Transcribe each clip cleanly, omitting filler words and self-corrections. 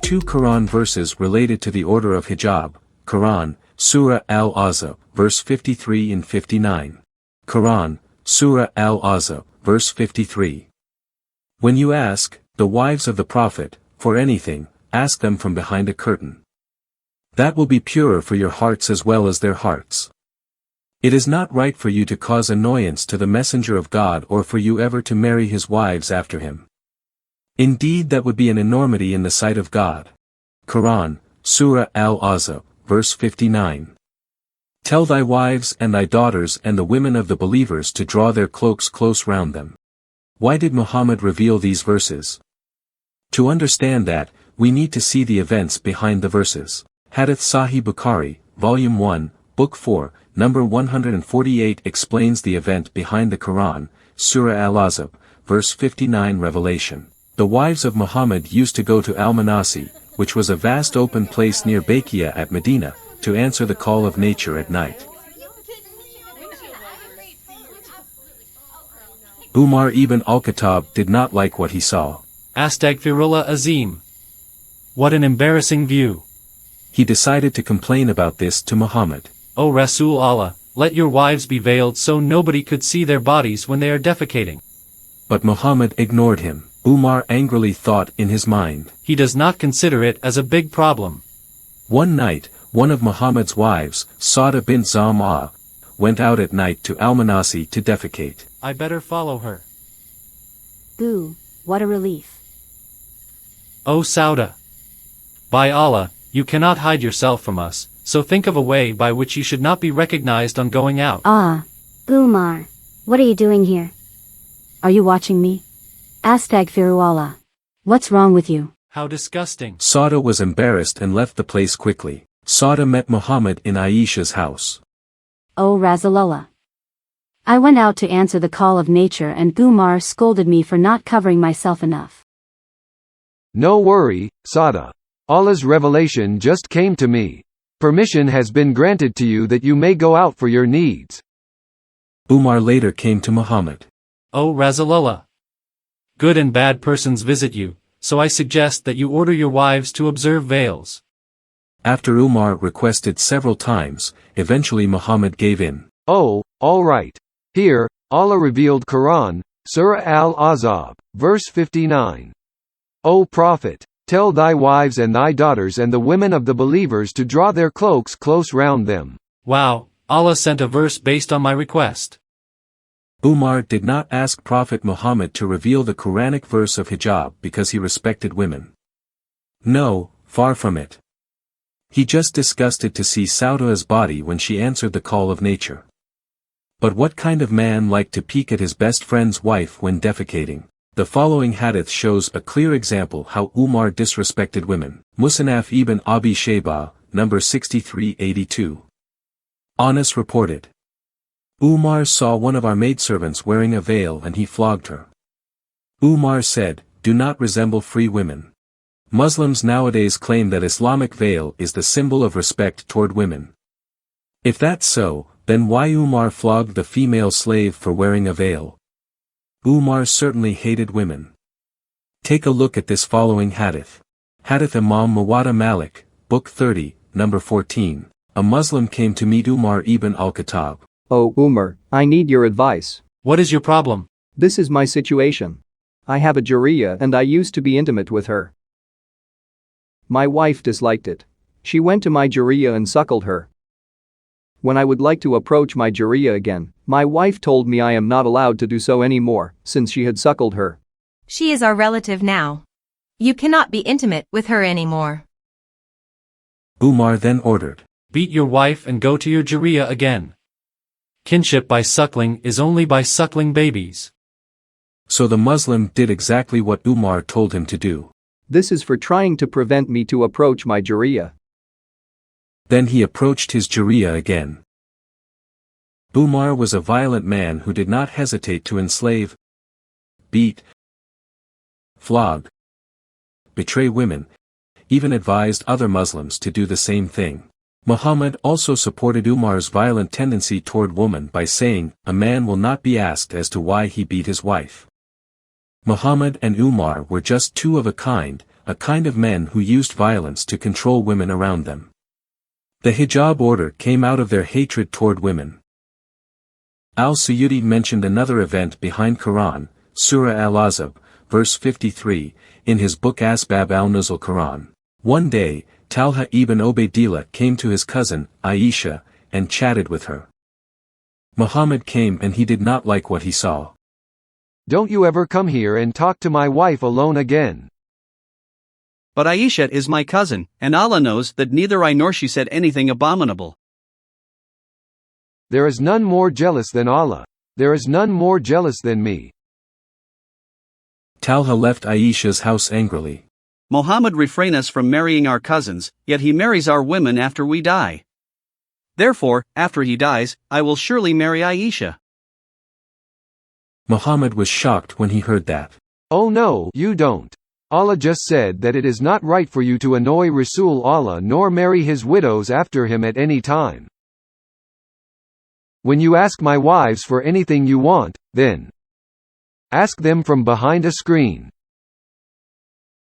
two Quran verses related to the order of hijab. Quran, Surah Al-Ahzab, verse 53 and 59. Quran, Surah Al-Ahzab, verse 53. When you ask, the wives of the Prophet, for anything, ask them from behind a curtain. That will be purer for your hearts as well as their hearts. It is not right for you to cause annoyance to the Messenger of God or for you ever to marry his wives after him. Indeed, that would be an enormity in the sight of God. Quran, Surah Al-Ahzab, verse 59. Tell thy wives and thy daughters and the women of the believers to draw their cloaks close round them. Why did Muhammad reveal these verses? To understand that, we need to see the events behind the verses. Hadith Sahih Bukhari, Volume 1, Book 4, Number 148 explains the event behind the Quran, Surah Al-Ahzab, verse 59 revelation. The wives of Muhammad used to go to Al-Manasi, which was a vast open place near Baqiyah at Medina, to answer the call of nature at night. Umar ibn al-Khattab did not like what he saw. Astaghfirullah Azim. What an embarrassing view. He decided to complain about this to Muhammad. O Rasul Allah, let your wives be veiled so nobody could see their bodies when they are defecating. But Muhammad ignored him. Umar angrily thought in his mind. He does not consider it as a big problem. One night, one of Muhammad's wives, Sauda bint Zam'a, went out at night to Al-Manasi to defecate. I better follow her. Boo, what a relief. O Sauda. By Allah, you cannot hide yourself from us, so think of a way by which you should not be recognized on going out. Umar, what are you doing here? Are you watching me? Astaghfirullah. What's wrong with you? How disgusting. Sauda was embarrassed and left the place quickly. Sauda met Muhammad in Aisha's house. O Rasulullah. I went out to answer the call of nature and Umar scolded me for not covering myself enough. No worry, Sauda. Allah's revelation just came to me. Permission has been granted to you that you may go out for your needs. Umar later came to Muhammad. O Rasulullah. Good and bad persons visit you, so I suggest that you order your wives to observe veils. After Umar requested several times, eventually Muhammad gave in. Oh, all right. Here, Allah revealed Quran, Surah Al-Ahzab, verse 59. O Prophet, tell thy wives and thy daughters and the women of the believers to draw their cloaks close round them. Wow, Allah sent a verse based on my request. Umar did not ask Prophet Muhammad to reveal the Quranic verse of hijab because he respected women. No, far from it. He just disgusted to see Sauda's body when she answered the call of nature. But what kind of man liked to peek at his best friend's wife when defecating? The following hadith shows a clear example how Umar disrespected women. Musannaf ibn Abi Shaybah, number 6382. Anas reported. Umar saw one of our maidservants wearing a veil and he flogged her. Umar said, do not resemble free women. Muslims nowadays claim that Islamic veil is the symbol of respect toward women. If that's so, then why Umar flogged the female slave for wearing a veil? Umar certainly hated women. Take a look at this following hadith. Hadith Imam Muwatta Malik, Book 30, number 14. A Muslim came to meet Umar ibn al-Khattab. Oh Umar, I need your advice. What is your problem? This is my situation. I have a Jariya and I used to be intimate with her. My wife disliked it. She went to my Jariya and suckled her. When I would like to approach my Jariya again, my wife told me I am not allowed to do so anymore, since she had suckled her. She is our relative now. You cannot be intimate with her anymore. Umar then ordered. Beat your wife and go to your Jariya again. Kinship by suckling is only by suckling babies. So the Muslim did exactly what Umar told him to do. This is for trying to prevent me to approach my Jariya. Then he approached his Jariya again. Umar was a violent man who did not hesitate to enslave, beat, flog, betray women, even advised other Muslims to do the same thing. Muhammad also supported Umar's violent tendency toward women by saying, a man will not be asked as to why he beat his wife. Muhammad and Umar were just two of a kind, a kind of men who used violence to control women around them. The hijab order came out of their hatred toward women. Al-Suyuti mentioned another event behind Quran, Surah Al-Ahzab, verse 53, in his book Asbab al-Nuzul Quran. One day, Talha ibn Ubaydillah came to his cousin, Aisha, and chatted with her. Muhammad came and he did not like what he saw. Don't you ever come here and talk to my wife alone again. But Aisha is my cousin, and Allah knows that neither I nor she said anything abominable. There is none more jealous than Allah. There is none more jealous than me. Talha left Aisha's house angrily. Muhammad refrain us from marrying our cousins, yet he marries our women after we die. Therefore, after he dies, I will surely marry Aisha. Muhammad was shocked when he heard that. Oh no, you don't. Allah just said that it is not right for you to annoy Rasul Allah nor marry his widows after him at any time. When you ask my wives for anything you want, then ask them from behind a screen.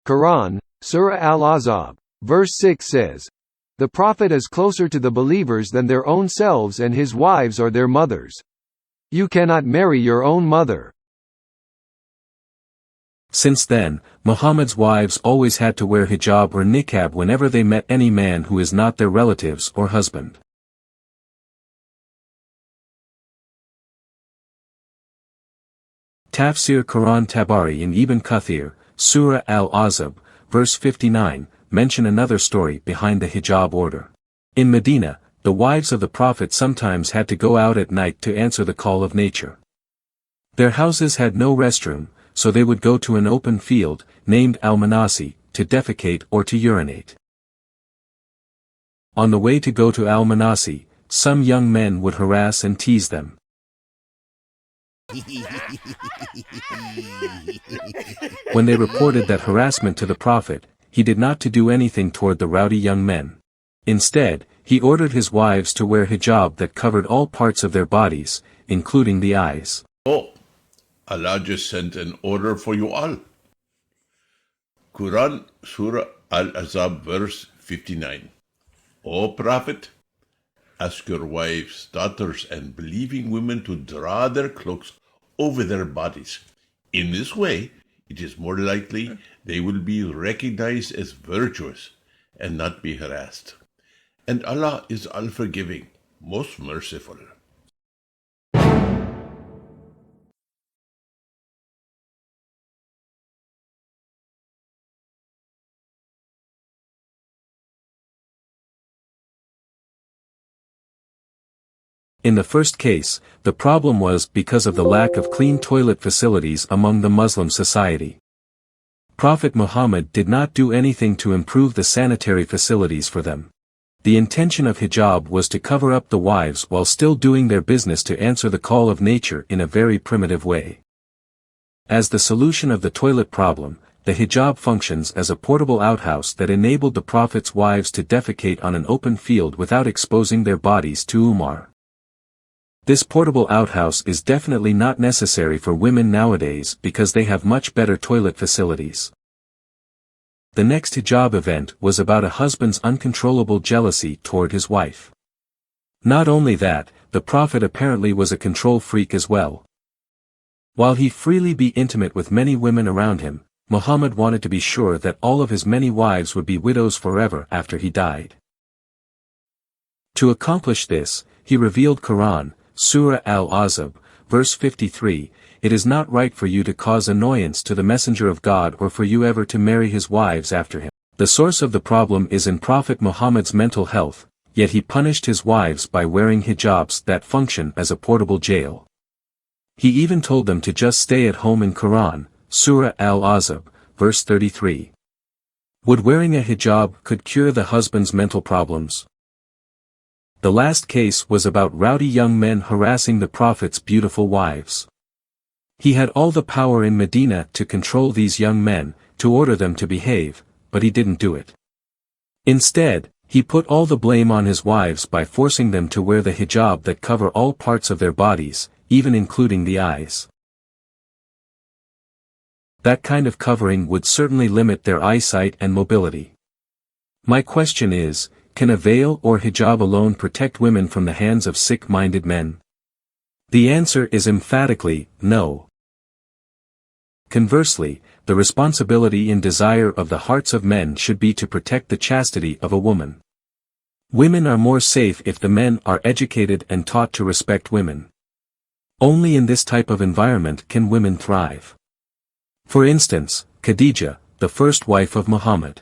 Quran, Surah Al-Ahzab, verse 6 says, "The Prophet is closer to the believers than their own selves and his wives are their mothers. You cannot marry your own mother." Since then, Muhammad's wives always had to wear hijab or niqab whenever they met any man who is not their relatives or husband. Tafsir Quran Tabari in Ibn Kathir, Surah Al-Ahzab, verse 59, mention another story behind the hijab order. In Medina, the wives of the Prophet sometimes had to go out at night to answer the call of nature. Their houses had no restroom, so they would go to an open field, named Al-Manasi, to defecate or to urinate. On the way to go to Al-Manasi, some young men would harass and tease them. When they reported that harassment to the Prophet, he did not to do anything toward the rowdy young men. Instead, he ordered his wives to wear hijab that covered all parts of their bodies, including the eyes. Oh, Allah just sent an order for you all. Quran, Surah Al-Ahzab, verse 59. O Prophet, ask your wives, daughters, and believing women to draw their cloaks over their bodies. In this way, it is more likely they will be recognized as virtuous and not be harassed. And Allah is all-forgiving, most merciful. In the first case, the problem was because of the lack of clean toilet facilities among the Muslim society. Prophet Muhammad did not do anything to improve the sanitary facilities for them. The intention of hijab was to cover up the wives while still doing their business to answer the call of nature in a very primitive way. As the solution of the toilet problem, the hijab functions as a portable outhouse that enabled the Prophet's wives to defecate on an open field without exposing their bodies to Umar. This portable outhouse is definitely not necessary for women nowadays because they have much better toilet facilities. The next hijab event was about a husband's uncontrollable jealousy toward his wife. Not only that, the Prophet apparently was a control freak as well. While he freely be intimate with many women around him, Muhammad wanted to be sure that all of his many wives would be widows forever after he died. To accomplish this, he revealed Quran, Surah Al-Ahzab, verse 53, "It is not right for you to cause annoyance to the Messenger of God or for you ever to marry his wives after him." The source of the problem is in Prophet Muhammad's mental health, yet he punished his wives by wearing hijabs that function as a portable jail. He even told them to just stay at home in Quran, Surah Al-Ahzab, verse 33. Would wearing a hijab could cure the husband's mental problems? The last case was about rowdy young men harassing the Prophet's beautiful wives. He had all the power in Medina to control these young men, to order them to behave, but he didn't do it. Instead, he put all the blame on his wives by forcing them to wear the hijab that cover all parts of their bodies, even including the eyes. That kind of covering would certainly limit their eyesight and mobility. My question is, can a veil or hijab alone protect women from the hands of sick-minded men? The answer is emphatically, no. Conversely, the responsibility and desire of the hearts of men should be to protect the chastity of a woman. Women are more safe if the men are educated and taught to respect women. Only in this type of environment can women thrive. For instance, Khadija, the first wife of Muhammad.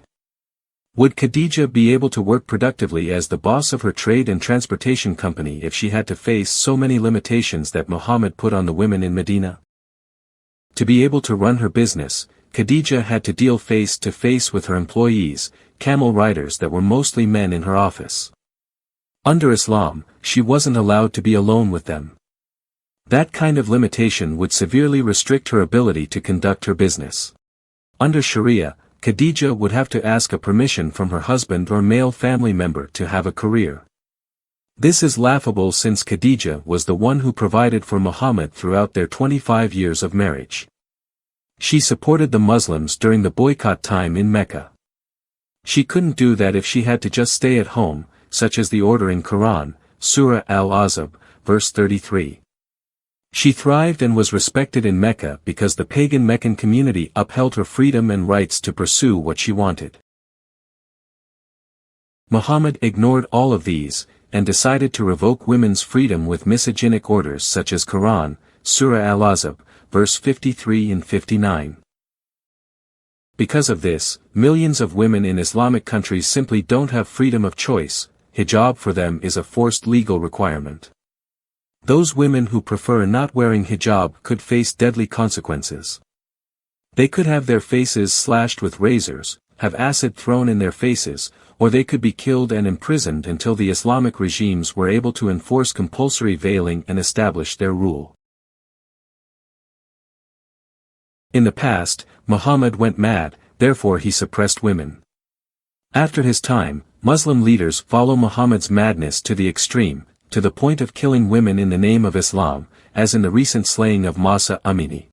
Would Khadija be able to work productively as the boss of her trade and transportation company if she had to face so many limitations that Muhammad put on the women in Medina? To be able to run her business, Khadija had to deal face to face with her employees, camel riders that were mostly men in her office. Under Islam, she wasn't allowed to be alone with them. That kind of limitation would severely restrict her ability to conduct her business. Under Sharia, Khadija would have to ask a permission from her husband or male family member to have a career. This is laughable since Khadija was the one who provided for Muhammad throughout their 25 years of marriage. She supported the Muslims during the boycott time in Mecca. She couldn't do that if she had to just stay at home, such as the order in Quran, Surah Al-Ahzab, verse 33. She thrived and was respected in Mecca because the pagan Meccan community upheld her freedom and rights to pursue what she wanted. Muhammad ignored all of these, and decided to revoke women's freedom with misogynic orders such as Quran, Surah Al-Ahzab, verse 53 and 59. Because of this, millions of women in Islamic countries simply don't have freedom of choice. Hijab for them is a forced legal requirement. Those women who prefer not wearing hijab could face deadly consequences. They could have their faces slashed with razors, have acid thrown in their faces, or they could be killed and imprisoned until the Islamic regimes were able to enforce compulsory veiling and establish their rule. In the past, Muhammad went mad, therefore he suppressed women. After his time, Muslim leaders follow Muhammad's madness to the extreme, to the point of killing women in the name of Islam, as in the recent slaying of Mahsa Amini.